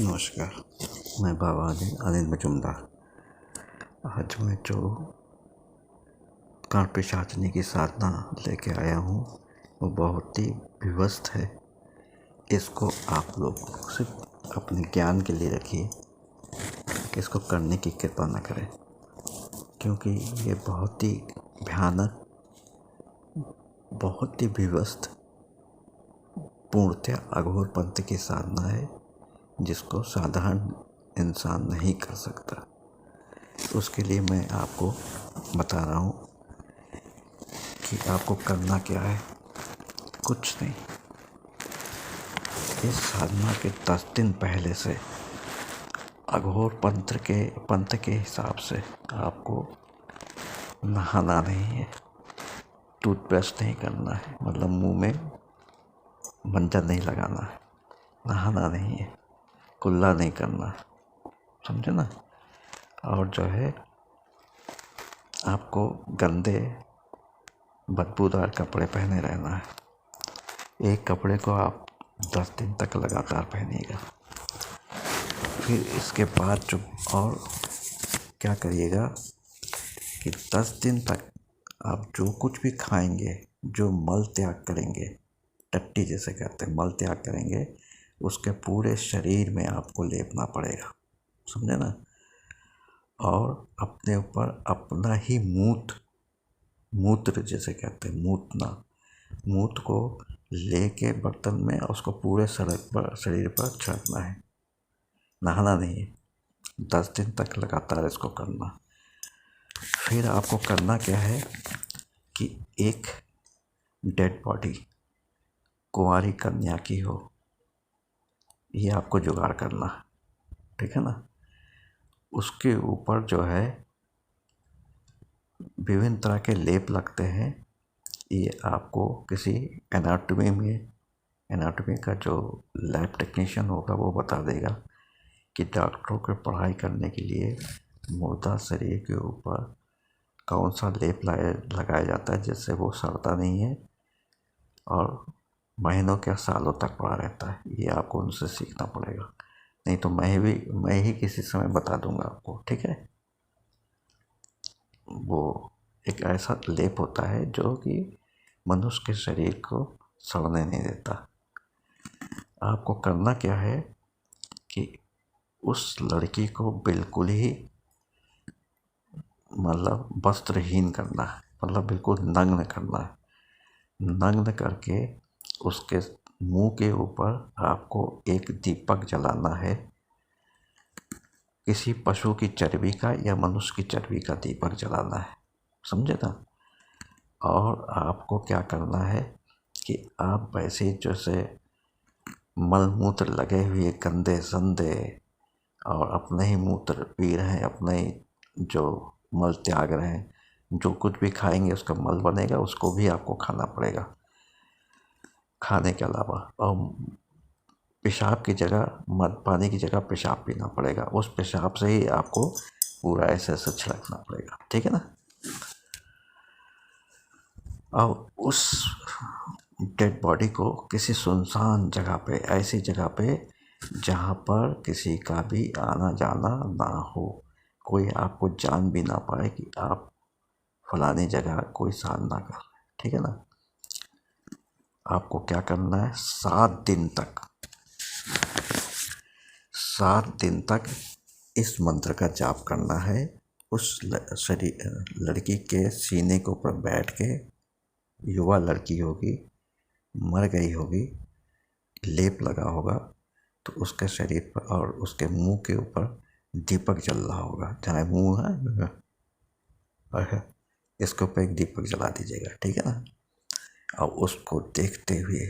नमस्कार। मैं बाबा अनिल मजुमदार। आज मैं जो कालपिशाचनी की साधना लेके आया हूँ वो बहुत ही विवस्थ है। इसको आप लोग सिर्फ अपने ज्ञान के लिए रखिए, इसको करने की कृपा न करें, क्योंकि ये बहुत ही भयानक, बहुत ही विवस्थ, पूर्णतः अघोर पंथ की साधना है जिसको साधारण इंसान नहीं कर सकता। उसके लिए मैं आपको बता रहा हूँ कि आपको करना क्या है। कुछ नहीं, इस साधना के 10 दिन पहले से अघोर पंथ के हिसाब से आपको नहाना नहीं है, टूथब्रश नहीं करना है, मतलब मुंह में मंजन नहीं लगाना है, नहाना नहीं है, कुल्ला नहीं करना है, समझे ना। और जो है आपको गंदे बदबूदार कपड़े पहने रहना है। एक कपड़े को आप 10 दिन तक लगातार पहनिएगा। फिर इसके बाद जो और क्या करिएगा कि 10 दिन तक आप जो कुछ भी खाएंगे, जो मल त्याग करेंगे, टट्टी जैसे कहते हैं, मल त्याग करेंगे, उसके पूरे शरीर में आपको लेपना पड़ेगा, समझे ना। और अपने ऊपर अपना ही मूत्र जैसे कहते हैं, मूत्र को लेके बर्तन में उसको पूरे शरीर पर छिड़कना है, नहाना नहीं है। 10 दिन तक लगातार इसको करना। फिर आपको करना क्या है कि एक डेड बॉडी कुंवारी कन्या की हो, ये आपको जुगाड़ करना, ठीक है ना। उसके ऊपर जो है विभिन्न तरह के लेप लगते हैं। ये आपको किसी एनाटॉमी का जो लैब टेक्नीशियन होगा वो बता देगा कि डॉक्टरों को पढ़ाई करने के लिए मुर्दा शरीर के ऊपर कौन सा लेप लगाया जाता है जिससे वो सड़ता नहीं है और महीनों क्या सालों तक पड़ा रहता है। ये आपको उनसे सीखना पड़ेगा, नहीं तो मैं ही किसी समय बता दूंगा आपको, ठीक है। वो एक ऐसा लेप होता है जो कि मनुष्य के शरीर को सड़ने नहीं देता। आपको करना क्या है कि उस लड़की को बिल्कुल ही मतलब वस्त्रहीन करना है, मतलब बिल्कुल नग्न करना है। नग्न करके उसके मुंह के ऊपर आपको एक दीपक जलाना है, किसी पशु की चर्बी का या मनुष्य की चर्बी का दीपक जलाना है, समझे ना। और आपको क्या करना है कि आप वैसे जैसे मलमूत्र लगे हुए गंदे संदे और अपने ही मूत्र पी रहे हैं, अपने ही जो मल त्याग रहे हैं, जो कुछ भी खाएंगे उसका मल बनेगा, उसको भी आपको खाना पड़ेगा। खाने के अलावा और पेशाब की जगह पानी की जगह पेशाब पीना पड़ेगा। उस पेशाब से ही आपको पूरा ऐसे छिड़कना पड़ेगा, ठीक है ना। और उस डेड बॉडी को किसी सुनसान जगह पे, ऐसी जगह पे जहाँ पर किसी का भी आना जाना ना हो, कोई आपको जान भी ना पाए कि आप फलानी जगह कोई साधना कर रहे हैं, ठीक है ना। आपको क्या करना है, 7 दिन तक इस मंत्र का जाप करना है। उस लड़की के सीने के ऊपर बैठ के, युवा लड़की होगी, मर गई होगी, लेप लगा होगा, तो उसके शरीर पर और उसके मुंह के ऊपर दीपक जल रहा होगा। जहाँ मुंह है इसके ऊपर एक दीपक जला दीजिएगा, ठीक है ना। और उसको देखते हुए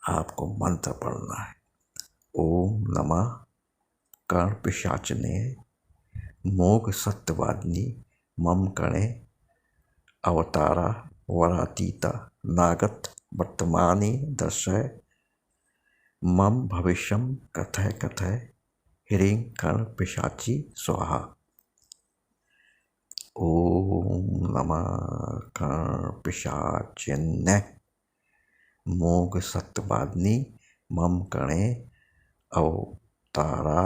आपको मंत्र पढ़ना है। ओम नमः कर्णपिशाचने मोघ सत्यवादिनी मम कणे अवतारा वरातीता नागत वर्तमानी दर्शय मम भविष्यम कथय कथय ह्रीं कर्णपिशाची स्वाहा। ओम नमः कर्णपिशाचिने मोघ सत्यवादिनी मम कणे तारा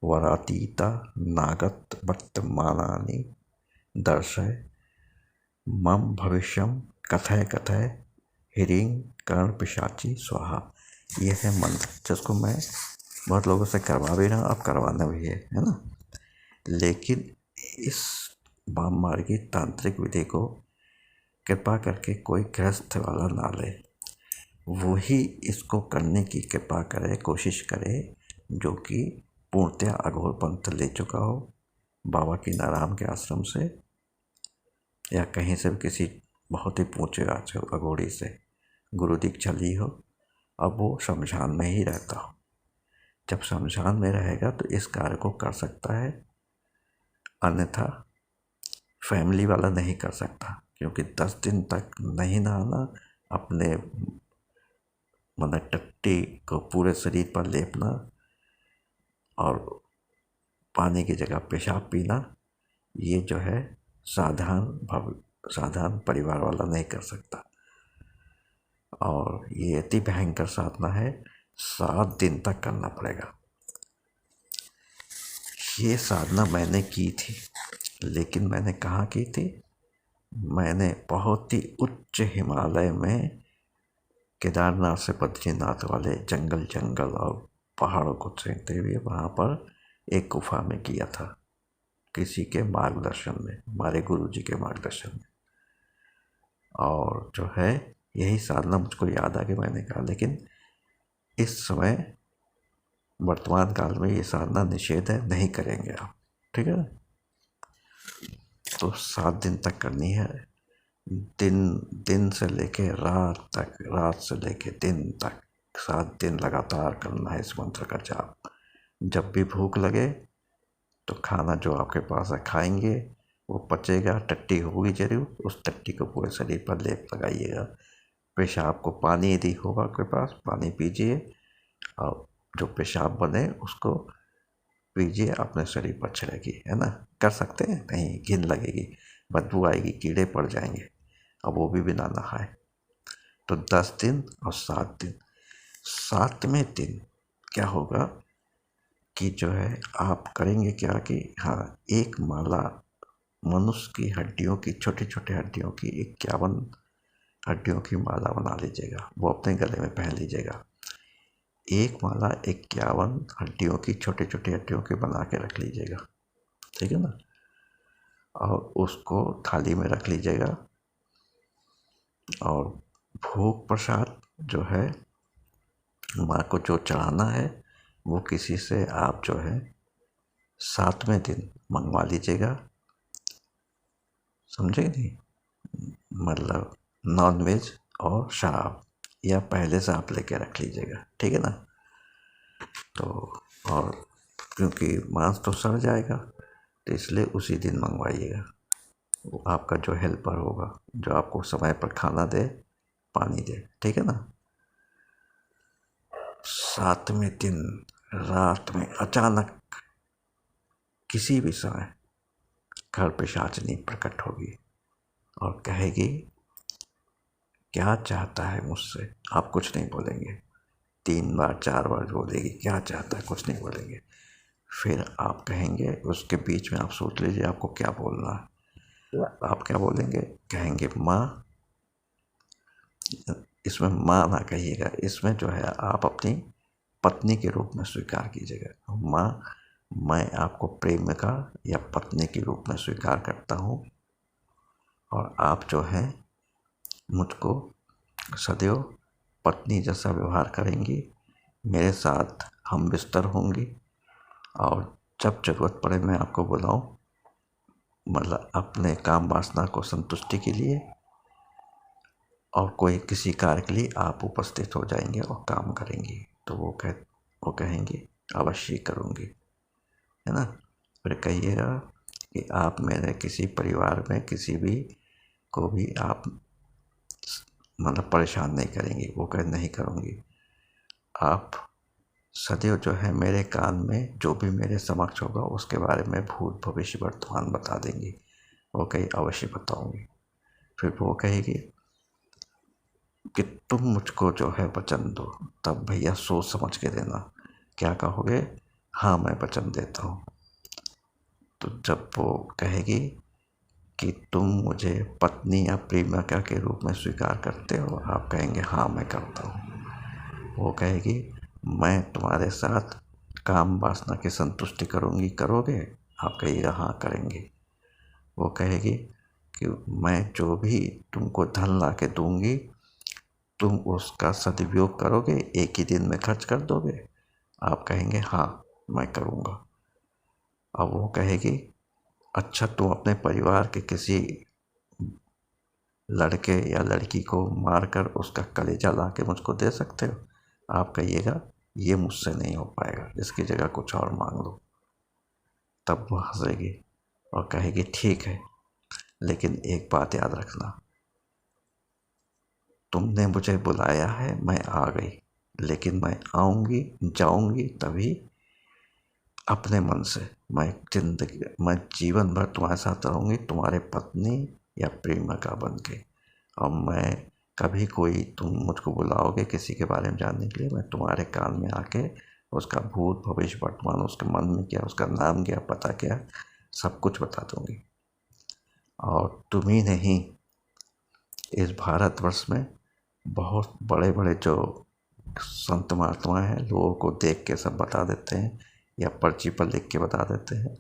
वरातीता नागत वर्तमानानि दर्शय मम भविष्यम कथय कथय ह्रीं कर्ण पिशाची स्वाहा। यह है मंत्र जिसको मैं बहुत लोगों से करवा भी रहा हूँ, अब करवाना भी है ना। लेकिन इस वाममार्गी तांत्रिक विधि को कृपा करके कोई गृहस्थ वाला ना ले, वही इसको करने की कृपा करे, कोशिश करे, जो कि पूर्णतया अघोर पंथ ले चुका हो बाबा की नारायण के आश्रम से या कहीं से भी किसी बहुत ही ऊंचे अघोड़ी से गुरु दीक्षा ली हो। अब वो शमशान में ही रहता हो। जब शमशान में रहेगा तो इस कार्य को कर सकता है, अन्यथा फैमिली वाला नहीं कर सकता, क्योंकि 10 दिन तक नहीं नहाना, अपने टट्टी को पूरे शरीर पर लेपना और पानी की जगह पेशाब पीना, ये जो है साधारण परिवार वाला नहीं कर सकता। और ये अति भयंकर साधना है, 7 दिन तक करना पड़ेगा। ये साधना मैंने की थी, लेकिन मैंने कहाँ की थी? मैंने बहुत ही उच्च हिमालय में केदारनाथ से बद्रीनाथ वाले जंगल और पहाड़ों को चढ़ते हुए वहाँ पर एक गुफा में किया था, किसी के मार्गदर्शन में, हमारे गुरुजी के मार्गदर्शन में। और जो है यही साधना मुझको याद आ गई, मैंने कहा। लेकिन इस समय वर्तमान काल में ये साधना निषेध है, नहीं करेंगे आप, ठीक है। तो 7 दिन तक करनी है, दिन से लेके रात तक, रात से लेके दिन तक 7 दिन लगातार करना है इस मंत्र का जाप। जब भी भूख लगे तो खाना जो आपके पास है खाएंगे, वो पचेगा, टट्टी होगी जरूर, उस टट्टी को पूरे शरीर पर लेप लगाइएगा। पेशाब को पानी यदि होगा आपके पास, पानी पीजिए और जो पेशाब बने उसको पीजिए, अपने शरीर पर छिड़की, है ना। कर सकते हैं? नहीं, घिन लगेगी, बदबू आएगी, कीड़े पड़ जाएंगे, अब वो भी बिना नहाए। तो 10 दिन और 7 दिन। 7वें दिन क्या होगा कि जो है आप करेंगे क्या कि हाँ, एक माला मनुष्य की हड्डियों की, छोटी छोटी हड्डियों की 51 हड्डियों की माला बना लीजिएगा, वो अपने गले में पहन लीजिएगा। एक माला 51 हड्डियों की, छोटी छोटी हड्डियों की बना के रख लीजिएगा, ठीक है ना। और उसको थाली में रख लीजिएगा। और भोग प्रसाद जो है माँ को जो चढ़ाना है वो किसी से आप जो है 7वें दिन मंगवा लीजिएगा, समझे नहीं, मतलब नॉनवेज और शराब, या पहले से आप लेके रख लीजिएगा, ठीक है ना। तो और क्योंकि मांस तो सड़ जाएगा, तो इसलिए उसी दिन मंगवाइएगा। वो आपका जो हेल्पर होगा, जो आपको समय पर खाना दे, पानी दे, ठीक है ना। 7वें दिन रात में अचानक किसी भी समय घर पिशाचिनी प्रकट होगी और कहेगी क्या चाहता है मुझसे। आप कुछ नहीं बोलेंगे, 3 बार 4 बार बोलेगी क्या चाहता है, कुछ नहीं बोलेंगे। फिर आप कहेंगे, उसके बीच में आप सोच लीजिए आपको क्या बोलना है। आप क्या बोलेंगे? कहेंगे माँ, इसमें माँ ना कहिएगा, इसमें जो है आप अपनी पत्नी के रूप में स्वीकार कीजिएगा। माँ, मैं आपको प्रेमिका या पत्नी के रूप में स्वीकार करता हूँ, और आप जो है मुझको सदैव पत्नी जैसा व्यवहार करेंगी, मेरे साथ हम बिस्तर होंगी, और जब जरूरत पड़े मैं आपको बुलाऊं, मतलब अपने काम वासना को संतुष्टि के लिए, और कोई किसी कार्य के लिए आप उपस्थित हो जाएंगे और काम करेंगी। तो वो कहेंगे अवश्य करूँगी, है ना। फिर कहिएगा कि आप मेरे किसी परिवार में किसी भी को भी आप मतलब परेशान नहीं करेंगी। वो कहे नहीं करूँगी। आप सदैव जो है मेरे कान में जो भी मेरे समक्ष होगा उसके बारे में भूत भविष्य वर्तमान बता देंगी। वो कही अवश्य बताऊँगी। फिर वो कहेगी कि तुम मुझको जो है वचन दो, तब भैया सोच समझ के देना। क्या कहोगे? हाँ मैं वचन देता हूँ। तो जब वो कहेगी कि तुम मुझे पत्नी या प्रेमिका के रूप में स्वीकार करते हो, आप कहेंगे हाँ मैं करता हूँ। वो कहेगी मैं तुम्हारे साथ काम वासना की संतुष्टि करोगे, आप कहिएगा हाँ करेंगे। वो कहेगी कि मैं जो भी तुमको धन ला के दूंगी तुम उसका सदुपयोग करोगे, एक ही दिन में खर्च कर दोगे, आप कहेंगे हाँ मैं करूँगा। अब वो कहेगी अच्छा तुम अपने परिवार के किसी लड़के या लड़की को मारकर उसका कलेजा ला के मुझको दे सकते हो, आप कहिएगा ये मुझसे नहीं हो पाएगा, इसकी जगह कुछ और मांग लो। तब वो हंसेगी और कहेगी ठीक है, लेकिन एक बात याद रखना, तुमने मुझे बुलाया है, मैं आ गई, लेकिन मैं आऊँगी जाऊँगी तभी अपने मन से। मैं जीवन भर तुम्हारे साथ रहूँगी, तुम्हारे पत्नी या प्रेमिका बन के। और मैं कभी कोई तुम मुझको बुलाओगे किसी के बारे में जानने के लिए, मैं तुम्हारे कान में आके उसका भूत भविष्य वर्तमान, उसके मन में क्या, उसका नाम क्या, पता क्या, सब कुछ बता दूंगी। और तुम ही नहीं, इस भारतवर्ष में बहुत बड़े बड़े जो संत महात्मा हैं, लोगों को देख के सब बता देते हैं या पर्ची पर लिख के बता देते हैं,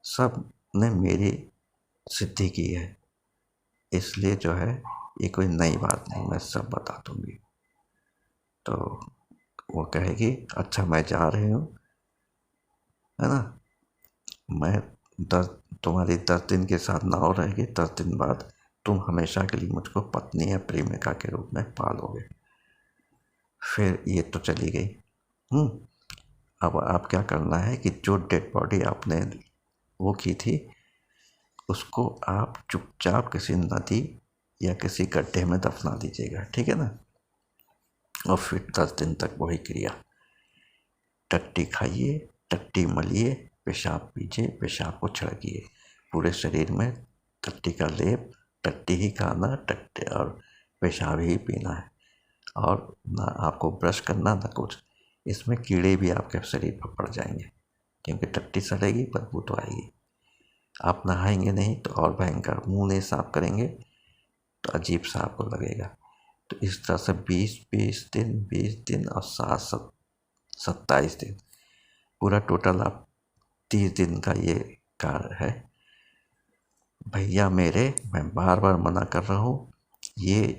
सब ने मेरी सिद्धि की है, इसलिए जो है ये कोई नई बात नहीं, मैं सब बता दूंगी। तो वो कहेगी अच्छा मैं जा रही हूँ, है ना, मैं तुम्हारी 10 दिन के साथ नाव रहेगी, 10 दिन बाद तुम हमेशा के लिए मुझको पत्नी या प्रेमिका के रूप में पालोगे। फिर ये तो चली गई। अब आप क्या करना है कि जो डेड बॉडी आपने वो की थी उसको आप चुपचाप किसी नदी या किसी गड्ढे में दफना दीजिएगा, ठीक है ना। और फिर 10 दिन तक वही क्रिया, टट्टी खाइए, टट्टी मलिए, पेशाब पीजिए, पेशाब को छिड़किए पूरे शरीर में, टट्टी का लेप, टट्टी ही खाना, टट्टी और पेशाब ही पीना है। और ना आपको ब्रश करना ना कुछ, इसमें कीड़े भी आपके शरीर पर पड़ जाएंगे, क्योंकि टट्टी सड़ेगी, बदबू तो आएगी। आप नहाएंगे नहीं तो और भयंकर, मुंह नहीं साफ करेंगे तो अजीब सा आपको लगेगा। तो इस तरह से 20 दिन और 27 दिन, पूरा टोटल आप 30 दिन का ये कार्य है। भैया मेरे, मैं बार बार मना कर रहा हूँ, ये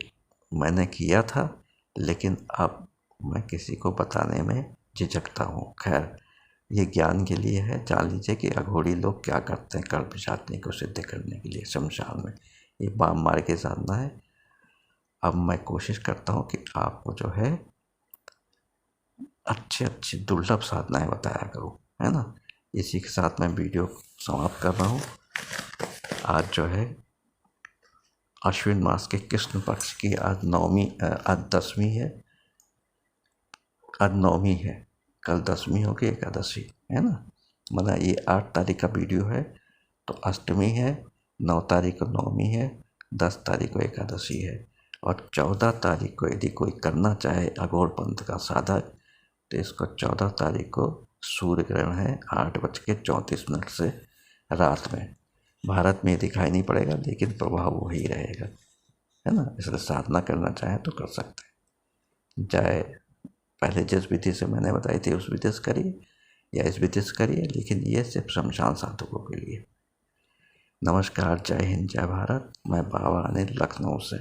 मैंने किया था, लेकिन अब मैं किसी को बताने में झिझकता हूँ। खैर ये ज्ञान के लिए है, जान लीजिए कि अघोरी लोग क्या करते हैं कल्प जातनी को सिद्ध करने के लिए शमशान में, ये बाम मार के जानना है। अब मैं कोशिश करता हूँ कि आपको जो है अच्छी दुर्लभ साधनाएं बताया करूँ, है ना। इसी के साथ मैं वीडियो समाप्त कर रहा हूँ। आज जो है अश्विन मास के कृष्ण पक्ष की आज नवमी, आज 10वीं है, आज 9वीं है, कल 10वीं होगी, एकादशी है ना। मतलब ये 8 तारीख का वीडियो है, तो अष्टमी है, 9 तारीख को 9वीं है, 10 तारीख को एकादशी है, और 14 तारीख को यदि कोई करना चाहे अघोर पंथ का साधक, तो इसको 14 तारीख को सूर्य ग्रहण है 8:34 से रात में। भारत में दिखाई नहीं पड़ेगा, लेकिन प्रभाव वही रहेगा, है ना। इसलिए साधना करना चाहे तो कर सकते हैं, चाहे पहले जिस विधि से मैंने बताई थी उस विधि से करिए या इस विधि से करिए, लेकिन ये सिर्फ शमशान साधकों के लिए। नमस्कार, जय हिंद, जय भारत। मैं बाबा अनिल, लखनऊ से।